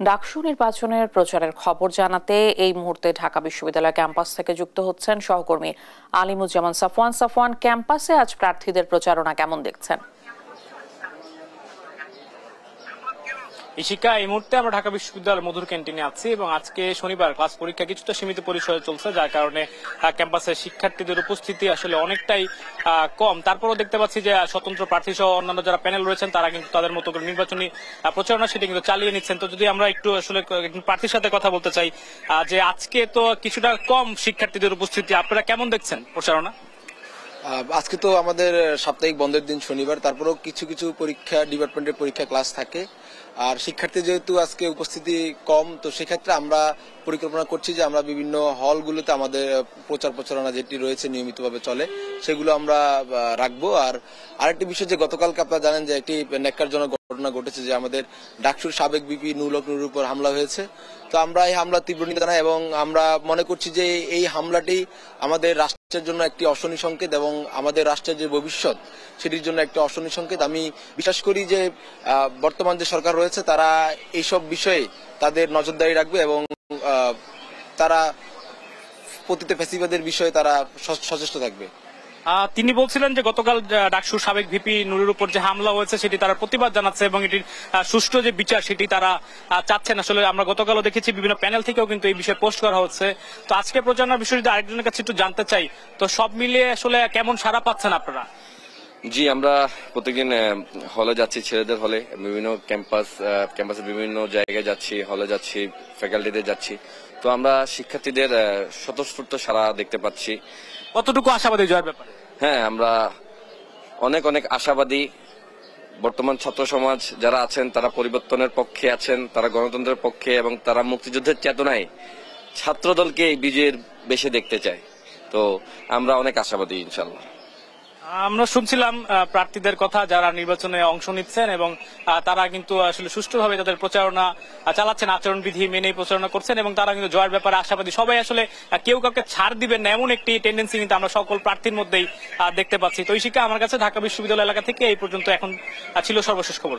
ডাকসু নির্বাচনের প্রচারের খবর জানাতে এই মুহূর্তে ঢাকা বিশ্ববিদ্যালয় ক্যাম্পাস থেকে যুক্ত হচ্ছেন সহকর্মী আলিমুজ্জামান সাফওয়ান। সাফওয়ান, ক্যাম্পাসে আজ প্রার্থীদের প্রচারণা কেমন দেখছেন? ইশিকা, এই মুহূর্তে আমরা ঢাকা বিশ্ববিদ্যালয়ের মধুর ক্যান্টিনে আছি এবং আজকে শনিবার ক্লাস পরীক্ষা কিছুটা সীমিত পরিসরে চলছে, যার কারণে ক্যাম্পাসের শিক্ষার্থীদের উপস্থিতি আসলে অনেকটাই কম। তারপরও দেখতে পাচ্ছি যে স্বতন্ত্র প্রার্থী সহ অন্যান্য যারা প্যানেল রয়েছেন তারা কিন্তু তাদের মতো করে নির্বাচনী প্রচারণা সেটি কিন্তু চালিয়ে নিচ্ছেন। তো যদি আমরা একটু আসলে প্রার্থীর সাথে কথা বলতে চাই যে আজকে তো কিছুটা কম শিক্ষার্থীদের উপস্থিতি, আপনারা কেমন দেখছেন প্রচারণা? আজকে তো আমাদের সাপ্তাহিক বন্ধের দিন শনিবার, তারপরেও কিছু কিছু পরীক্ষা ডিপার্টমেন্টের পরীক্ষা ক্লাস থাকে। আর শিক্ষার্থী যেহেতু আজকে উপস্থিতি কম, তো সেক্ষেত্রে আমরা পরিকল্পনা করছি যে আমরা বিভিন্ন হলগুলোতে আমাদের প্রচারণা যেটি রয়েছে নিয়মিতভাবে চলে সেগুলো আমরা রাখবো। আর আরেকটি বিষয় যে গতকালকে আপনারা জানেন যে একটি ন্যাক্কারজনক ঘটনা ঘটেছে যে আমাদের ডাকসুর সাবেক বিপি নুরুল হক নুরুর উপর হামলা হয়েছে। তো আমরা এই হামলা তীব্র নিন্দা জানাই এবং আমরা মনে করছি যে এই হামলাটি আমাদের রাষ্ট্রের জন্য একটি অশনি সংকেত এবং আমাদের রাষ্ট্রের যে ভবিষ্যৎ সেটির জন্য একটি অশনি সংকেত। আমি বিশ্বাস করি যে বর্তমান যে সরকার রয়েছে তারা এইসব বিষয়ে তাদের নজরদারি রাখবে এবং তারা প্রতিটি ফ্যাসিবাদের বিষয়ে তারা সচেষ্ট থাকবে। তিনি বলছিলেন যে গতকাল ডাকসুর সাবেক ভিপি নুরুর উপর যে হামলা হয়েছে সেটি তারা প্রতিবাদ জানাচ্ছে এবং এটির সুষ্ঠু যে বিচার সেটি তারা চাচ্ছেন। আসলে আমরা গতকালও দেখেছি বিভিন্ন প্যানেল থেকেও কিন্তু এই বিষয়ে পোস্ট করা হচ্ছে। তো আজকে প্রচারণার বিষয়ে যদি আরেকজনের কাছে একটু জানতে চাই, তো সব মিলিয়ে আসলে কেমন সাড়া পাচ্ছেন আপনারা? জি, আমরা প্রত্যেকদিন হলে যাচ্ছি, ছেলেদের হলে, বিভিন্ন ক্যাম্পাসের বিভিন্ন জায়গায় যাচ্ছি, হলে যাচ্ছি, ফ্যাকাল্টিদের যাচ্ছি। তো আমরা শিক্ষার্থীদের স্বতঃস্ফূর্ত সাড়া দেখতে পাচ্ছি। কতটুকু আশাবাদী জয়ের ব্যাপারে? হ্যাঁ, আমরা অনেক অনেক আশাবাদী। বর্তমান ছাত্র সমাজ যারা আছেন তারা পরিবর্তনের পক্ষে আছেন, তারা গণতন্ত্রের পক্ষে এবং তারা মুক্তিযুদ্ধের চেতনায় ছাত্রদলকে বিজয়ের বেশে দেখতে চায়। তো আমরা অনেক আশাবাদী ইনশাল্লাহ। আমরা শুনছিলাম প্রার্থীদের কথা যারা নির্বাচনে অংশ নিচ্ছেন এবং তারা কিন্তু আসলে সুষ্ঠুভাবে তাদের প্রচারণা চালাচ্ছেন, আচরণবিধি মেনেই প্রচারণা করছেন এবং তারা কিন্তু জয়ের ব্যাপারে আশাবাদী। সবাই আসলে কেউ কাউকে ছাড় দিবেন না এমন একটি টেন্ডেন্সি কিন্তু আমরা সকল প্রার্থীর মধ্যেই দেখতে পাচ্ছি। তো এই শিক্ষা আমার কাছে ঢাকা বিশ্ববিদ্যালয় এলাকা থেকে এই পর্যন্ত এখন ছিল সর্বশেষ খবর।